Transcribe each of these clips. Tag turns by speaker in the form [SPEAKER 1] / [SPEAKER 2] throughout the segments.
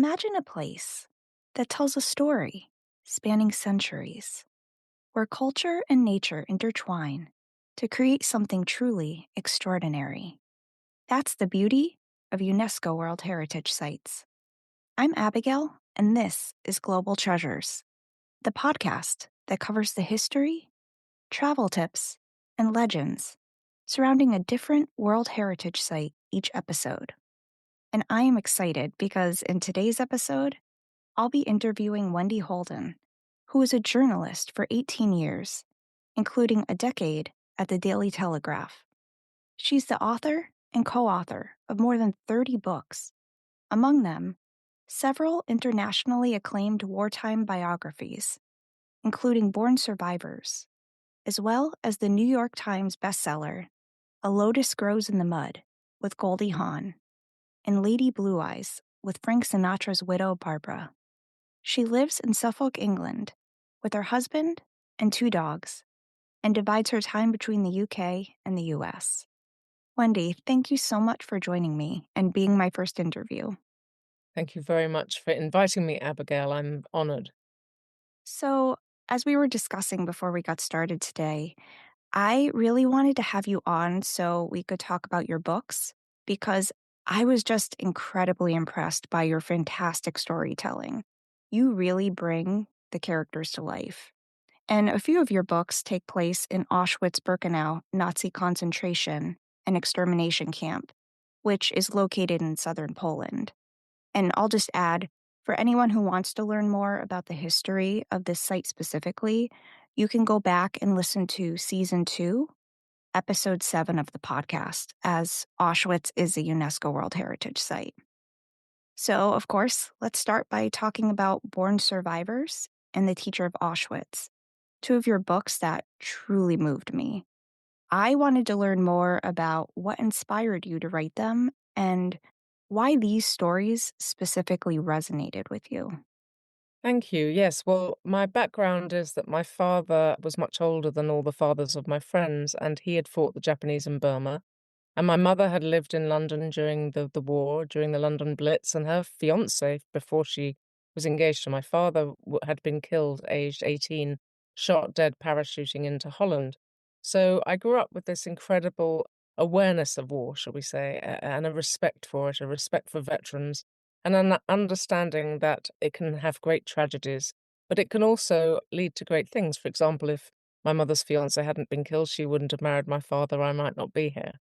[SPEAKER 1] Imagine a place that tells a story spanning centuries, where culture and nature intertwine to create something truly extraordinary. That's the beauty of UNESCO World Heritage Sites. I'm Abigail, and this is Global Treasures, the podcast that covers the history, travel tips, and legends surrounding a different World Heritage Site each episode. And I am excited because in today's episode, I'll be interviewing Wendy Holden, who was a journalist for 18 years, including a decade at the Daily Telegraph. She's the author and co-author of more than 30 books, among them, several internationally acclaimed wartime biographies, including Born Survivors, as well as the New York Times bestseller, A Lotus Grows in the Mud with Goldie Hawn, and Lady Blue Eyes with Frank Sinatra's widow, Barbara. She lives in Suffolk, England, with her husband and 2 dogs, and divides her time between the UK and the US. Wendy, thank you so much for joining me and being my first interview.
[SPEAKER 2] Thank you very much for inviting me, Abigail. I'm honored.
[SPEAKER 1] So, as we were discussing before we got started today, I really wanted to have you on so we could talk about your books because I was just incredibly impressed by your fantastic storytelling. You really bring the characters to life. And a few of your books take place in Auschwitz Birkenau Nazi concentration and extermination camp, which is located in southern Poland. And I'll just add, for anyone who wants to learn more about the history of this site specifically, you can go back and listen to Season 2, Episode 7 of the podcast, as Auschwitz is a UNESCO World Heritage Site. So, of course, let's start by talking about Born Survivors and The Teacher of Auschwitz, 2 of your books that truly moved me. I wanted to learn more about what inspired you to write them and why these stories specifically resonated with you.
[SPEAKER 2] Thank you. Yes, well, my background is that my father was much older than all the fathers of my friends, and he had fought the Japanese in Burma. And my mother had lived in London during the war, during the London Blitz, and her fiance, before she was engaged to my father, had been killed aged 18, shot dead parachuting into Holland. So I grew up with this incredible awareness of war, shall we say, and a respect for it, a respect for veterans, and an understanding that it can have great tragedies, but it can also lead to great things. For example, if my mother's fiance hadn't been killed, she wouldn't have married my father, I might not be here.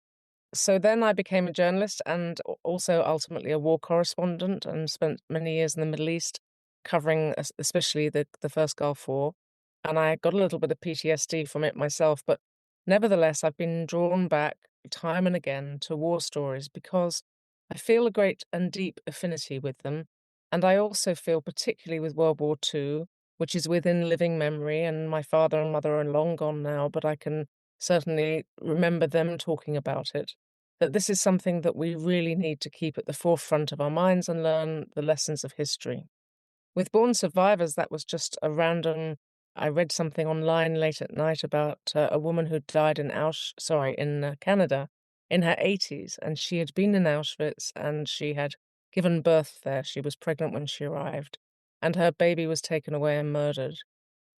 [SPEAKER 2] So then I became a journalist and also ultimately a war correspondent and spent many years in the Middle East covering especially the first Gulf War. And I got a little bit of PTSD from it myself, but nevertheless, I've been drawn back time and again to war stories because I feel a great and deep affinity with them. And I also feel particularly with World War II, which is within living memory, and my father and mother are long gone now, but I can certainly remember them talking about it, that this is something that we really need to keep at the forefront of our minds and learn the lessons of history. With Born Survivors, that was just a random. I read something online late at night about a woman who died in Canada in her 80s, and she had been in Auschwitz and she had given birth there. She was pregnant when she arrived, and her baby was taken away and murdered.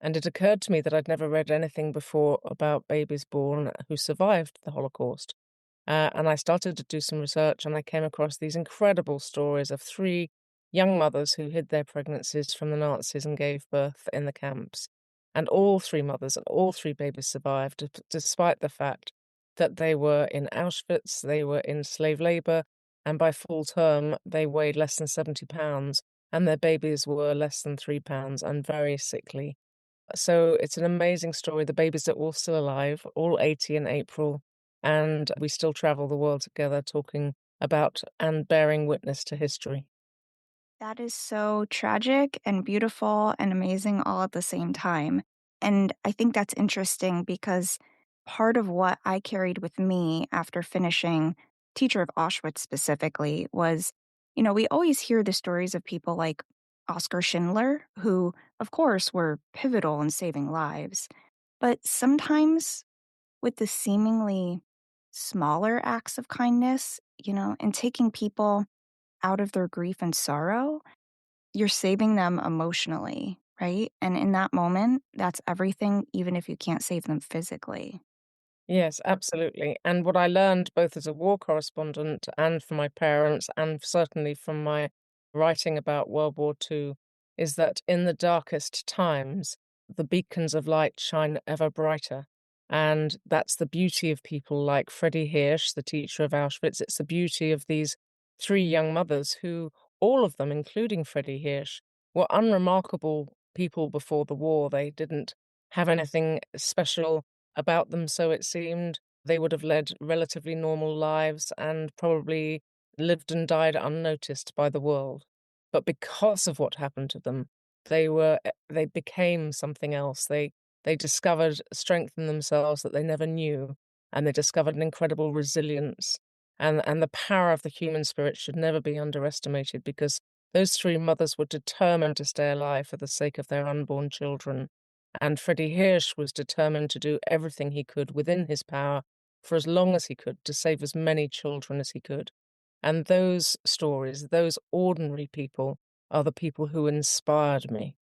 [SPEAKER 2] And it occurred to me that I'd never read anything before about babies born who survived the Holocaust. And I started to do some research, and I came across these incredible stories of 3 young mothers who hid their pregnancies from the Nazis and gave birth in the camps. And all 3 mothers and all 3 babies survived, despite the fact that they were in Auschwitz, they were in slave labor, and by full term, they weighed less than 70 pounds, and their babies were less than 3 pounds and very sickly. So it's an amazing story. The babies are all still alive, all 80 in April, and we still travel the world together talking about and bearing witness to history.
[SPEAKER 1] That is so tragic and beautiful and amazing all at the same time. And I think that's interesting because part of what I carried with me after finishing Teacher of Auschwitz specifically was, we always hear the stories of people like Oskar Schindler, who, of course, were pivotal in saving lives. But sometimes with the seemingly smaller acts of kindness, and taking people out of their grief and sorrow, You're saving them emotionally, right? And in that moment, that's everything, even if you can't save them physically.
[SPEAKER 2] Yes, absolutely. And what I learned both as a war correspondent and from my parents, and certainly from my writing about World War II, is that in the darkest times, the beacons of light shine ever brighter. And that's the beauty of people like Freddie Hirsch, the teacher of Auschwitz. It's the beauty of these three young mothers who, all of them, including Freddie Hirsch, were unremarkable people before the war. They didn't have anything special about them, so it seemed. They would have led relatively normal lives and probably lived and died unnoticed by the world. But because of what happened to them, they became something else. They discovered strength in themselves that they never knew, and they discovered an incredible resilience. And the power of the human spirit should never be underestimated, because those three mothers were determined to stay alive for the sake of their unborn children, and Freddie Hirsch was determined to do everything he could within his power for as long as he could to save as many children as he could. And those stories, those ordinary people, are the people who inspired me.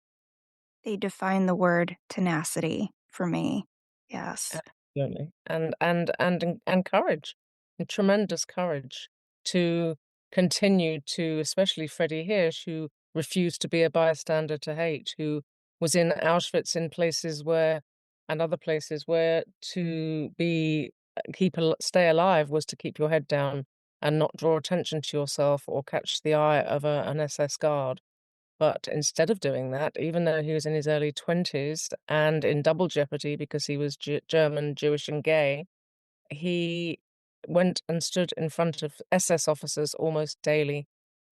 [SPEAKER 1] They define the word tenacity for me. Yes.
[SPEAKER 2] Absolutely. And courage, and tremendous courage to continue to, especially Freddie Hirsch, who refused to be a bystander to hate, who was in Auschwitz in places where and other places where to be stay alive was to keep your head down and not draw attention to yourself or catch the eye of an SS guard. But instead of doing that, even though he was in his early 20s and in double jeopardy because he was German, Jewish, and gay, he went and stood in front of SS officers almost daily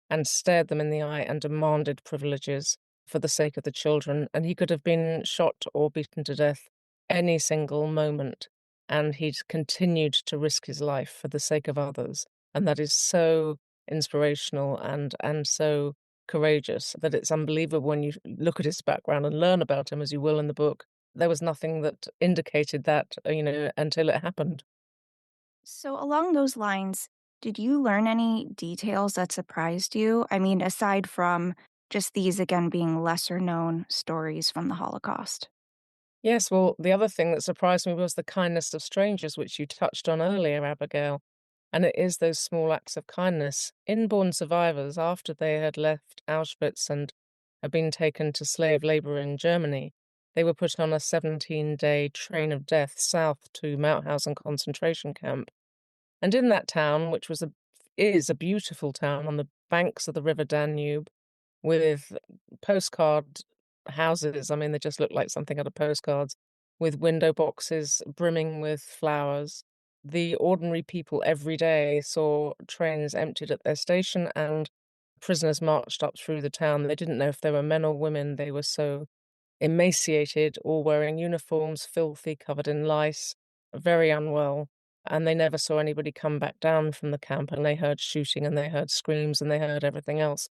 [SPEAKER 2] and stared them in the eye and demanded privileges for the sake of the children. And he could have been shot or beaten to death any single moment. And he'd continued to risk his life for the sake of others. And that is so inspirational and so courageous that it's unbelievable when you look at his background and learn about him, as you will in the book. There was nothing that indicated that, until it happened.
[SPEAKER 1] So, along those lines, did you learn any details that surprised you? I mean, aside from just these, again, being lesser known stories from the Holocaust.
[SPEAKER 2] Yes, well, the other thing that surprised me was the kindness of strangers, which you touched on earlier, Abigail. And it is those small acts of kindness. Inborn survivors, after they had left Auschwitz and had been taken to slave labor in Germany, they were put on a 17-day train of death south to Mauthausen concentration camp. And in that town, which is a beautiful town on the banks of the River Danube, with postcard houses. I mean, they just look like something out of postcards, with window boxes brimming with flowers. The ordinary people every day saw trains emptied at their station and prisoners marched up through the town. They didn't know if they were men or women. They were so emaciated, all wearing uniforms, filthy, covered in lice, very unwell. And they never saw anybody come back down from the camp, and they heard shooting and they heard screams and they heard everything else.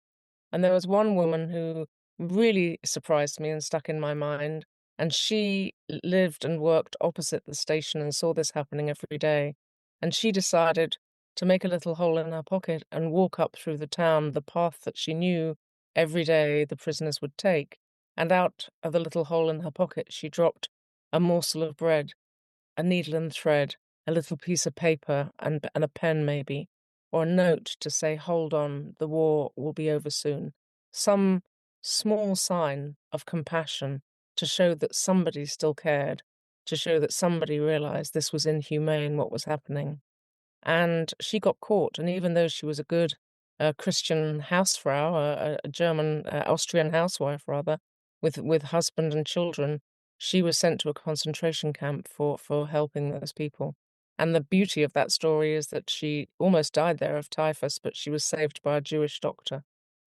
[SPEAKER 2] And there was one woman who really surprised me and stuck in my mind, and she lived and worked opposite the station and saw this happening every day. And she decided to make a little hole in her pocket and walk up through the town the path that she knew every day the prisoners would take. And out of the little hole in her pocket, she dropped a morsel of bread, a needle and thread, a little piece of paper, and a pen maybe, or a note to say, "Hold on, the war will be over soon." Some small sign of compassion to show that somebody still cared, to show that somebody realized this was inhumane, what was happening. And she got caught, and even though she was a good, Christian Hausfrau, a German, Austrian housewife rather, with husband and children, she was sent to a concentration camp for helping those people. And the beauty of that story is that she almost died there of typhus, but she was saved by a Jewish doctor.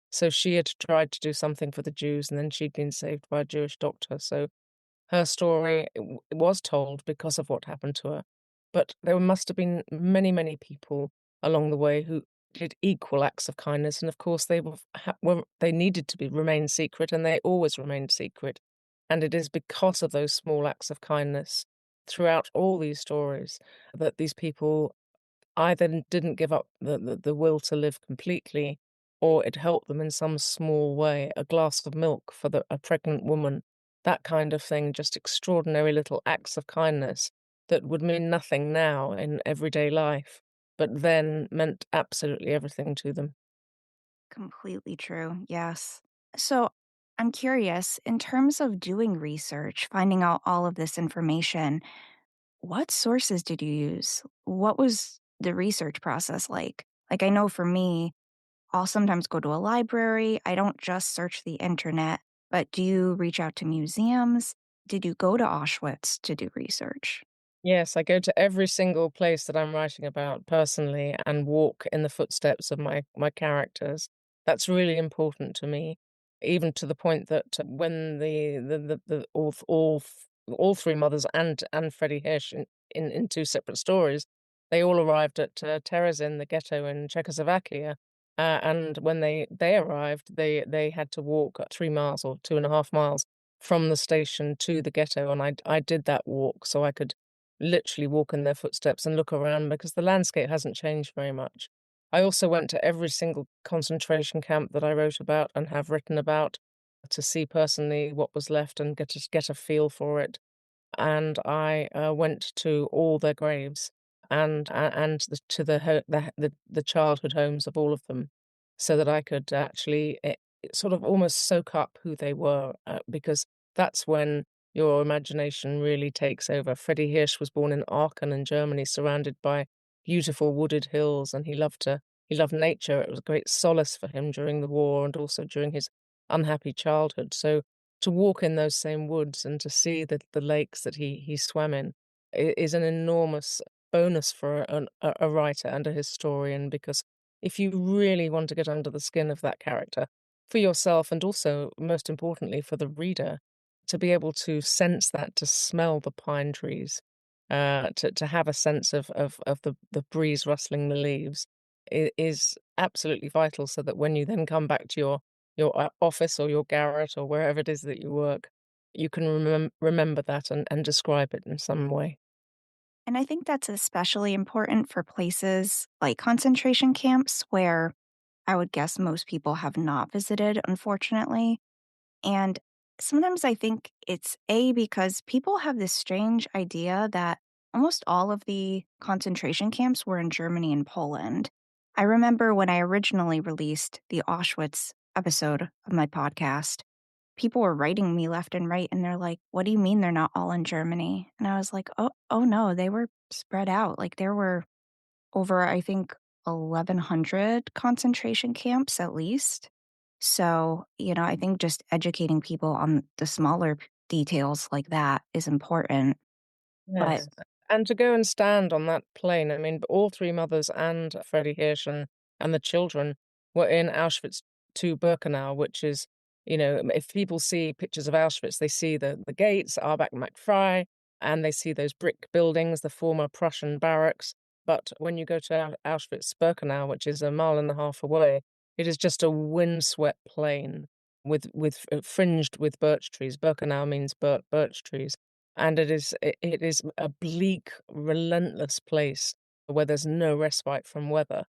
[SPEAKER 2] So she had tried to do something for the Jews, and then she'd been saved by a Jewish doctor. So her story was told because of what happened to her, but there must have been many, many people along the way who did equal acts of kindness, and of course they needed to be remain secret, and they always remained secret. And it is because of those small acts of kindness throughout all these stories that these people either didn't give up the will to live completely, or it helped them in some small way, a glass of milk for a pregnant woman, that kind of thing, just extraordinary little acts of kindness that would mean nothing now in everyday life, but then meant absolutely everything to them.
[SPEAKER 1] Completely true. Yes. So I'm curious, in terms of doing research, finding out all of this information, what sources did you use? What was the research process like? Like, I know for me, I'll sometimes go to a library. I don't just search the internet, but do you reach out to museums? Did you go to Auschwitz to do research?
[SPEAKER 2] Yes, I go to every single place that I'm writing about personally and walk in the footsteps of my characters. That's really important to me, even to the point that when the all three mothers and Freddie Hirsch in two separate stories, they all arrived at Terezin, the ghetto in Czechoslovakia, and when they arrived, they had to walk 3 miles or 2.5 miles from the station to the ghetto, and I did that walk so I could literally walk in their footsteps and look around because the landscape hasn't changed very much. I also went to every single concentration camp that I wrote about and have written about to see personally what was left and get a feel for it. And I went to all their graves and to the childhood homes of all of them, so that I could actually sort of almost soak up who they were, because that's when your imagination really takes over. Freddie Hirsch was born in Aachen in Germany, surrounded by beautiful wooded hills, and he loved nature. It was a great solace for him during the war and also during his unhappy childhood. So to walk in those same woods and to see the lakes that he swam in is an enormous bonus for a writer and a historian, because if you really want to get under the skin of that character for yourself and also, most importantly, for the reader, to be able to sense that, to smell the pine trees, to have a sense of the breeze rustling the leaves is absolutely vital, so that when you then come back to your office or your garret or wherever it is that you work, you can remember that and describe it in some way.
[SPEAKER 1] And I think that's especially important for places like concentration camps where I would guess most people have not visited, unfortunately. And sometimes I think it's because people have this strange idea that almost all of the concentration camps were in Germany and Poland. I remember when I originally released the Auschwitz episode of my podcast, people were writing me left and right, and they're like, "What do you mean they're not all in Germany?" And I was like, "Oh no, they were spread out. Like there were over, I think, 1,100 concentration camps at least." So, I think just educating people on the smaller details like that is important. But
[SPEAKER 2] Yes, and to go and stand on that plane, I mean, all 3 mothers and Freddie Hirsch and the children were in Auschwitz to Birkenau, which is, if people see pictures of Auschwitz, they see the gates, Arbach McFry, and they see those brick buildings, the former Prussian barracks. But when you go to Auschwitz Birkenau, which is a mile and a half away, it is just a windswept plain fringed with birch trees. Birkenau means birch trees, and it is a bleak, relentless place where there's no respite from weather.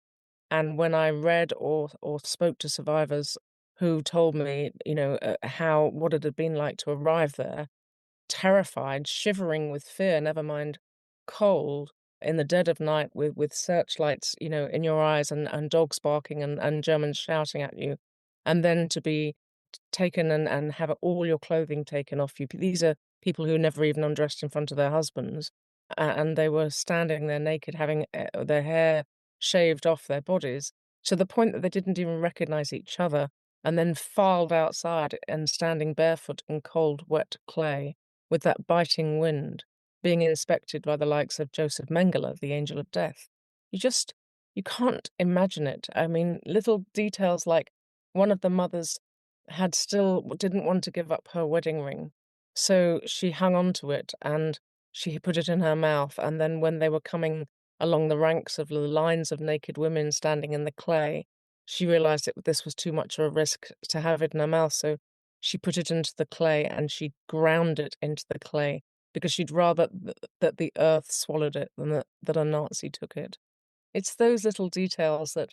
[SPEAKER 2] And when I read or spoke to survivors who told me, how what it had been like to arrive there, terrified, shivering with fear, never mind cold, in the dead of night with searchlights, in your eyes and dogs barking and Germans shouting at you, and then to be taken and have all your clothing taken off you. These are people who never even undressed in front of their husbands, and they were standing there naked, having their hair shaved off their bodies, to the point that they didn't even recognize each other, and then filed outside and standing barefoot in cold, wet clay with that biting wind, being inspected by the likes of Joseph Mengele, the angel of death. You just you can't imagine it. I mean, little details like one of the mothers didn't want to give up her wedding ring, so she hung on to it and she put it in her mouth, and then when they were coming along the ranks of the lines of naked women standing in the clay, she realized this was too much of a risk to have it in her mouth, so she put it into the clay and she ground it into the clay because she'd rather that the earth swallowed it than that a Nazi took it. It's those little details that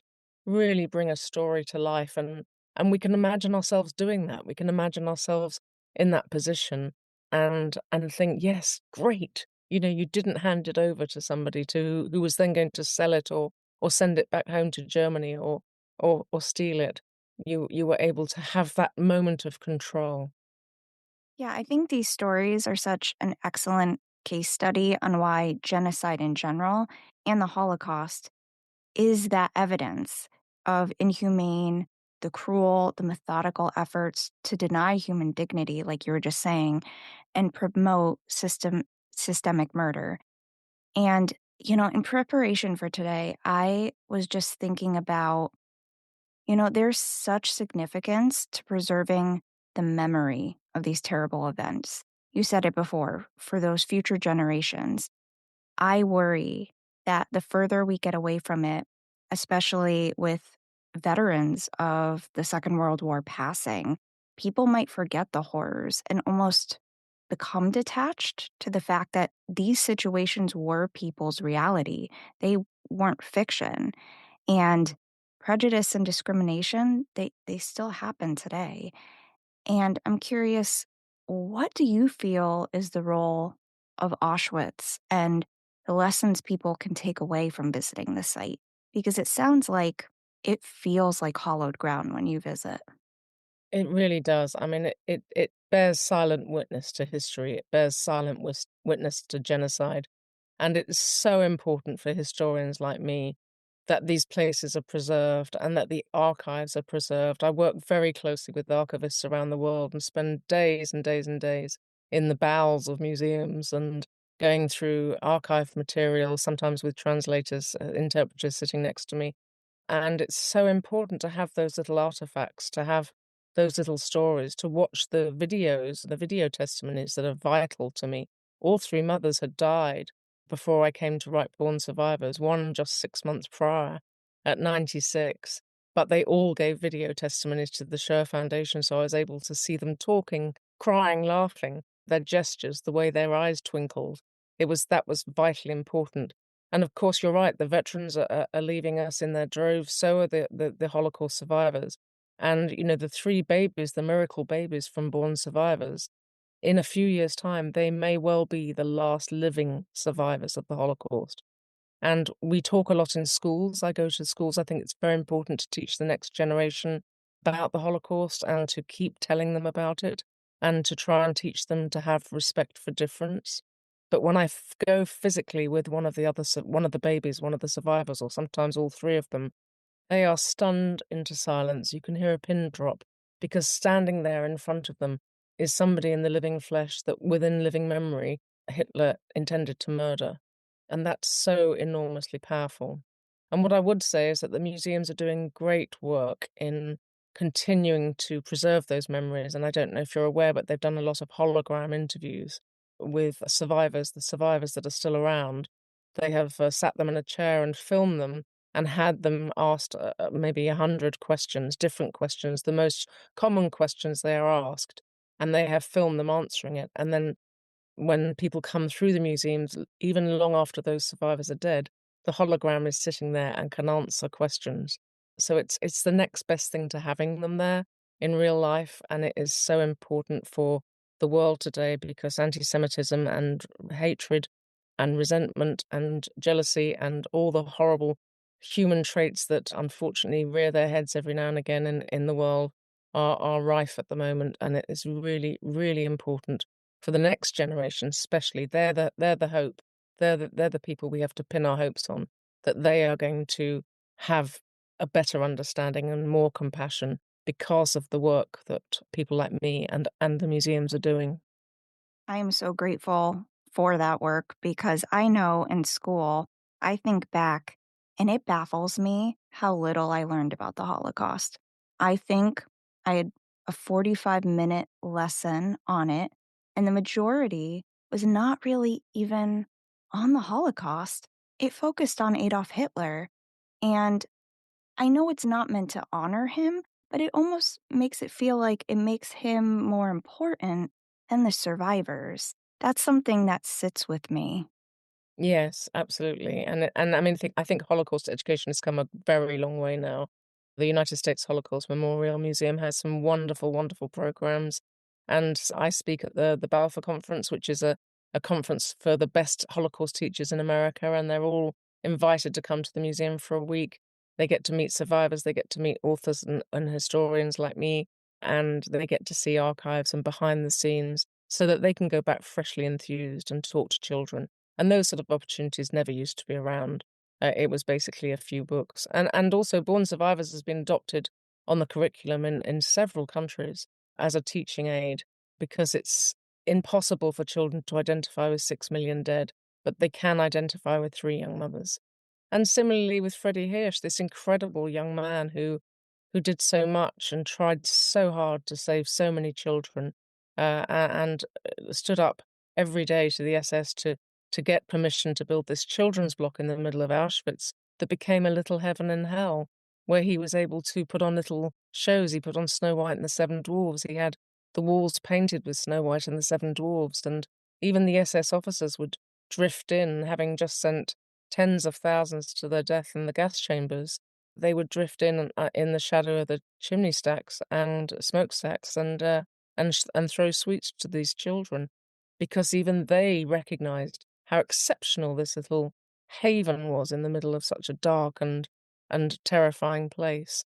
[SPEAKER 2] really bring a story to life, and we can imagine ourselves doing that. We can imagine ourselves in that position and think, "Yes, great." You didn't hand it over to somebody who was then going to sell it or send it back home to Germany or steal it. You were able to have that moment of control.
[SPEAKER 1] Yeah, I think these stories are such an excellent case study on why genocide in general and the Holocaust is that evidence of inhumane, the cruel, the methodical efforts to deny human dignity, like you were just saying, and promote systemic murder. And, in preparation for today, I was just thinking about, there's such significance to preserving the memory of these terrible events. You said it before, for those future generations. I worry that the further we get away from it, especially with veterans of the Second World War passing, people might forget the horrors and almost become detached to the fact that these situations were people's reality. They weren't fiction. And prejudice and discrimination, they still happen today. And I'm curious, what do you feel is the role of Auschwitz and the lessons people can take away from visiting the site? Because it sounds like it feels like hollowed ground when you visit.
[SPEAKER 2] It really does. I mean, it bears silent witness to history. It bears silent witness to genocide. And it's so important for historians like me that these places are preserved and that the archives are preserved. I work very closely with archivists around the world and spend days and days and days in the bowels of museums and going through archive material, sometimes with translators, interpreters sitting next to me. And it's so important to have those little artifacts, to have those little stories, to watch the videos, the video testimonies that are vital to me. All three mothers had died before I came to write Born Survivors, one just 6 months prior at 96. But they all gave video testimonies to the Sher Foundation, so I was able to see them talking, crying, laughing, their gestures, the way their eyes twinkled. That was vitally important. And of course, you're right, the veterans are leaving us in their droves, so are the Holocaust survivors. And, the three babies, the miracle babies from Born Survivors, in a few years' time, they may well be the last living survivors of the Holocaust. And we talk a lot in schools. I go to schools. I think it's very important to teach the next generation about the Holocaust and to keep telling them about it and to try and teach them to have respect for difference. But when I go physically with one of the babies, one of the survivors, or sometimes all three of them, they are stunned into silence. You can hear a pin drop because standing there in front of them is somebody in the living flesh that within living memory Hitler intended to murder. And that's so enormously powerful. And what I would say is that the museums are doing great work in continuing to preserve those memories. And I don't know if you're aware, but they've done a lot of hologram interviews with survivors, the survivors that are still around. They have sat them in a chair and filmed them and had them asked maybe 100 questions, different questions, the most common questions they are asked. And they have filmed them answering it. And then when people come through the museums, even long after those survivors are dead, the hologram is sitting there and can answer questions. So it's the next best thing to having them there in real life, and it is so important for the world today because anti-Semitism and hatred and resentment and jealousy and all the horrible human traits that unfortunately rear their heads every now and again in the world are rife at the moment, and it is really, really important for the next generation, especially. They're the hope. They're the people we have to pin our hopes on, that they are going to have a better understanding and more compassion because of the work that people like me and the museums are doing.
[SPEAKER 1] I am so grateful for that work because I know in school, I think back and it baffles me how little I learned about the Holocaust. I think I had a 45-minute lesson on it, and the majority was not really even on the Holocaust. It focused on Adolf Hitler. And I know it's not meant to honor him, but it almost makes it feel like it makes him more important than the survivors. That's something that sits with me.
[SPEAKER 2] Yes, absolutely, and I mean, I think Holocaust education has come a very long way now. The United States Holocaust Memorial Museum has some wonderful, wonderful programs, and I speak at the Balfour Conference, which is a conference for the best Holocaust teachers in America, and they're all invited to come to the museum for a week. They get to meet survivors, they get to meet authors and historians like me, and they get to see archives and behind the scenes so that they can go back freshly enthused and talk to children. And those sort of opportunities never used to be around. It was basically a few books. And also Born Survivors has been adopted on the curriculum in several countries as a teaching aid because it's impossible for children to identify with 6 million dead, but they can identify with three young mothers. And similarly with Freddie Hirsch, this incredible young man who did so much and tried so hard to save so many children, and stood up every day to the SS to get permission to build this children's block in the middle of Auschwitz that became a little heaven and hell, where he was able to put on little shows. He put on Snow White and the Seven Dwarfs. He had the walls painted with Snow White and the Seven Dwarfs, and even the SS officers would drift in, having just sent tens of thousands to their death in the gas chambers. They would drift in the shadow of the chimney stacks and smokestacks and throw sweets to these children, because even they recognized how exceptional this little haven was in the middle of such a dark and terrifying place.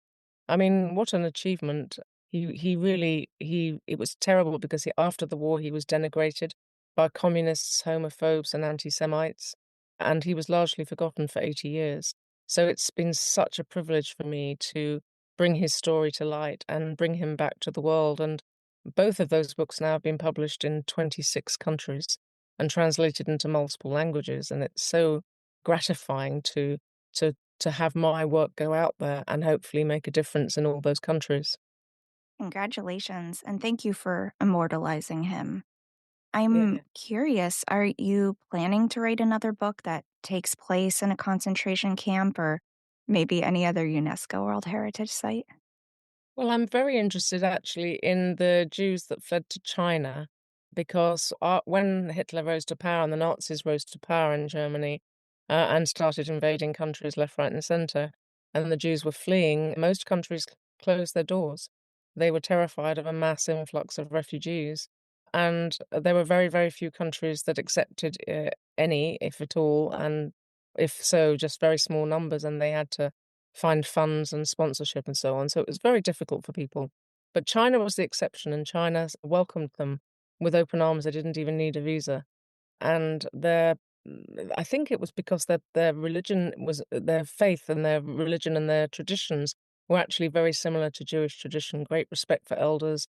[SPEAKER 2] I mean, what an achievement. He really he it was terrible because after the war he was denigrated by communists, homophobes and anti-Semites, and he was largely forgotten for 80 years. So it's been such a privilege for me to bring his story to light and bring him back to the world. And both of those books now have been published in 26 countries and translated into multiple languages, and it's so gratifying to have my work go out there and hopefully make a difference in all those countries.
[SPEAKER 1] Congratulations, and thank you for immortalizing him. I'm
[SPEAKER 2] Yeah.
[SPEAKER 1] curious, are you planning to write another book that takes place in a concentration camp or maybe any other UNESCO World Heritage Site?
[SPEAKER 2] Well, I'm very interested actually in the Jews that fled to China because when Hitler rose to power and the Nazis rose to power in Germany and started invading countries left, right, and center, and the Jews were fleeing, most countries closed their doors. They were terrified of a mass influx of refugees. And there were very, very few countries that accepted any, if at all, and if so, just very small numbers, and they had to find funds and sponsorship and so on. So it was very difficult for people. But China was the exception, and China welcomed them with open arms. They didn't even need a visa. And I think it was because their religion was their faith and their religion and their traditions were actually very similar to Jewish tradition. Great respect for elders,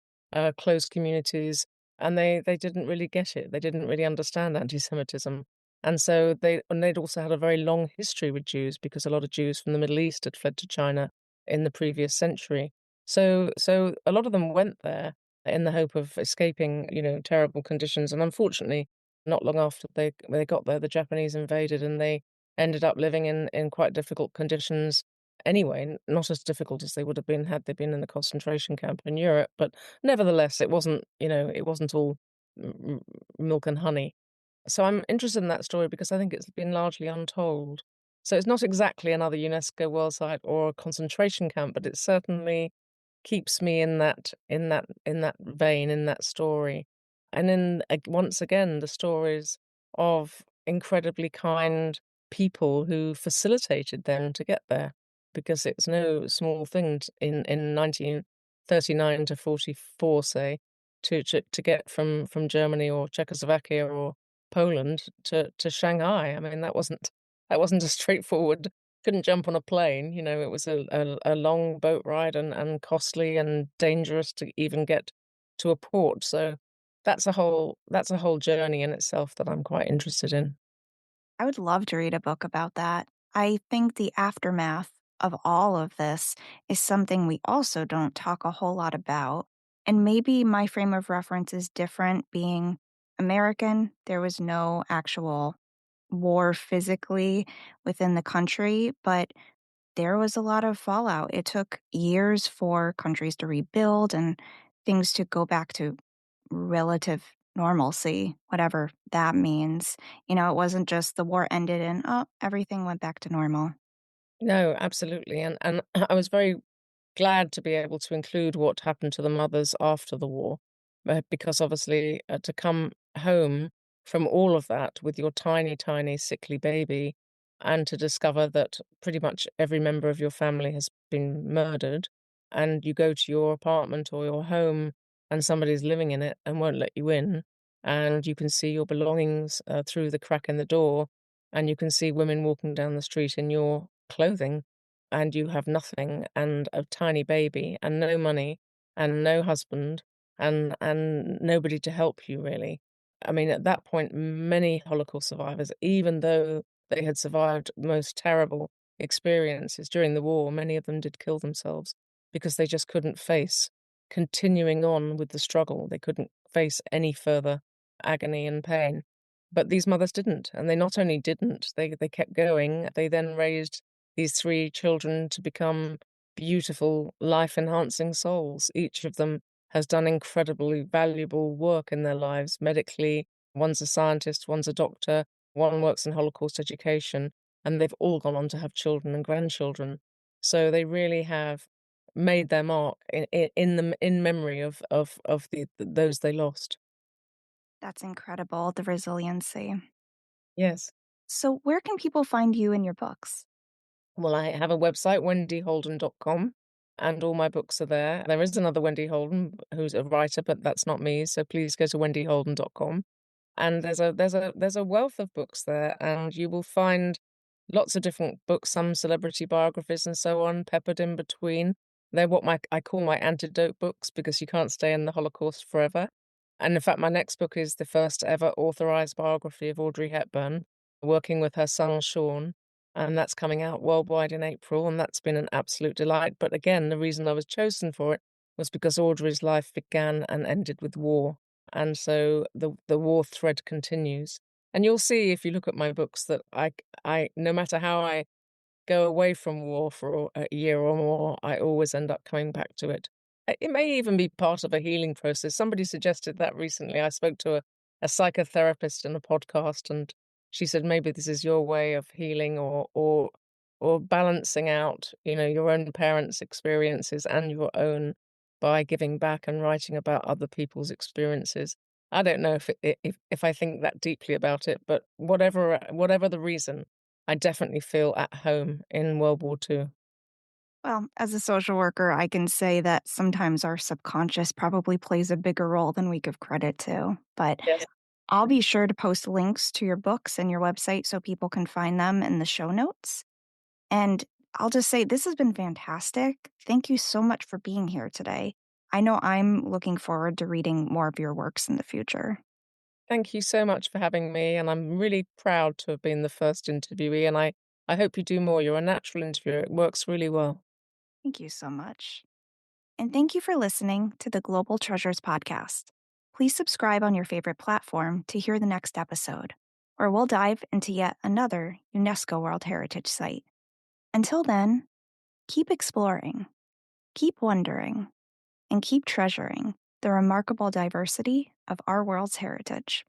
[SPEAKER 2] close communities, and they didn't really get it. They didn't really understand anti-Semitism. And so they'd also had a very long history with Jews because a lot of Jews from the Middle East had fled to China in the previous century. So a lot of them went there in the hope of escaping, terrible conditions. And unfortunately, not long after they got there, the Japanese invaded, and they ended up living in quite difficult conditions anyway. Not as difficult as they would have been had they been in a concentration camp in Europe, but nevertheless, it wasn't all milk and honey. So I'm interested in that story because I think it's been largely untold. So it's not exactly another UNESCO World Site or a concentration camp, but it certainly keeps me in that vein, in that story. And once again, the stories of incredibly kind people who facilitated them to get there, because it's no small thing in 1939 to 44, say, to get from Germany or Czechoslovakia or Poland to Shanghai. I mean, that wasn't a straightforward. Couldn't jump on a plane. It was a long boat ride and costly and dangerous to even get to a port. So that's a whole journey in itself that I'm quite interested in.
[SPEAKER 1] I would love to read a book about that. I think the aftermath of all of this is something we also don't talk a whole lot about. And maybe my frame of reference is different being American. There was no actual war physically within the country, but there was a lot of fallout. It took years for countries to rebuild and things to go back to relative normalcy, whatever that means. It wasn't just the war ended and, oh, everything went back to normal.
[SPEAKER 2] No, absolutely, and I was very glad to be able to include what happened to the mothers after the war, because obviously, to come home from all of that with your tiny, tiny, sickly baby, and to discover that pretty much every member of your family has been murdered, and you go to your apartment or your home and somebody's living in it and won't let you in, and you can see your belongings through the crack in the door, and you can see women walking down the street in your clothing, and you have nothing and a tiny baby and no money and no husband and nobody to help you really. I mean, at that point, many Holocaust survivors, even though they had survived the most terrible experiences during the war, many of them did kill themselves because they just couldn't face continuing on with the struggle. They couldn't face any further agony and pain. But these mothers didn't, and they not only didn't, they kept going. They then raised these 3 children to become beautiful, life-enhancing souls. Each of them has done incredibly valuable work in their lives medically. One's a scientist, one's a doctor, one works in Holocaust education, and they've all gone on to have children and grandchildren. So they really have made their mark in memory of those they lost.
[SPEAKER 1] That's incredible, the resiliency.
[SPEAKER 2] Yes.
[SPEAKER 1] So, where can people find you and your books?
[SPEAKER 2] Well, I have a website, wendyholden.com, and all my books are there. There is another Wendy Holden who's a writer, but that's not me, so please go to wendyholden.com. And there's a wealth of books there, and you will find lots of different books, some celebrity biographies and so on, peppered in between. They're what I call my antidote books because you can't stay in the Holocaust forever. And in fact, my next book is the first ever authorized biography of Audrey Hepburn, working with her son Sean, and that's coming out worldwide in April, and that's been an absolute delight. But again, the reason I was chosen for it was because Audrey's life began and ended with war, and so the war thread continues. And you'll see if you look at my books that I no matter how I go away from war for a year or more, I always end up coming back to it. It may even be part of a healing process. Somebody suggested that recently. I spoke to a psychotherapist in a podcast, and she said maybe this is your way of healing or balancing out, your own parents' experiences and your own by giving back and writing about other people's experiences. I don't know if I think that deeply about it, but whatever the reason, I definitely feel at home in World War II.
[SPEAKER 1] Well, as a social worker, I can say that sometimes our subconscious probably plays a bigger role than we give credit to. But
[SPEAKER 2] Yes.
[SPEAKER 1] I'll be sure to post links to your books and your website so people can find them in the show notes. And I'll just say this has been fantastic. Thank you so much for being here today. I know I'm looking forward to reading more of your works in the future.
[SPEAKER 2] Thank you so much for having me, and I'm really proud to have been the first interviewee, and I hope you do more. You're a natural interviewer. It works really well.
[SPEAKER 1] Thank you so much. And thank you for listening to the Global Treasures podcast. Please subscribe on your favorite platform to hear the next episode, or we'll dive into yet another UNESCO World Heritage Site. Until then, keep exploring, keep wondering, and keep treasuring the remarkable diversity of our world's heritage.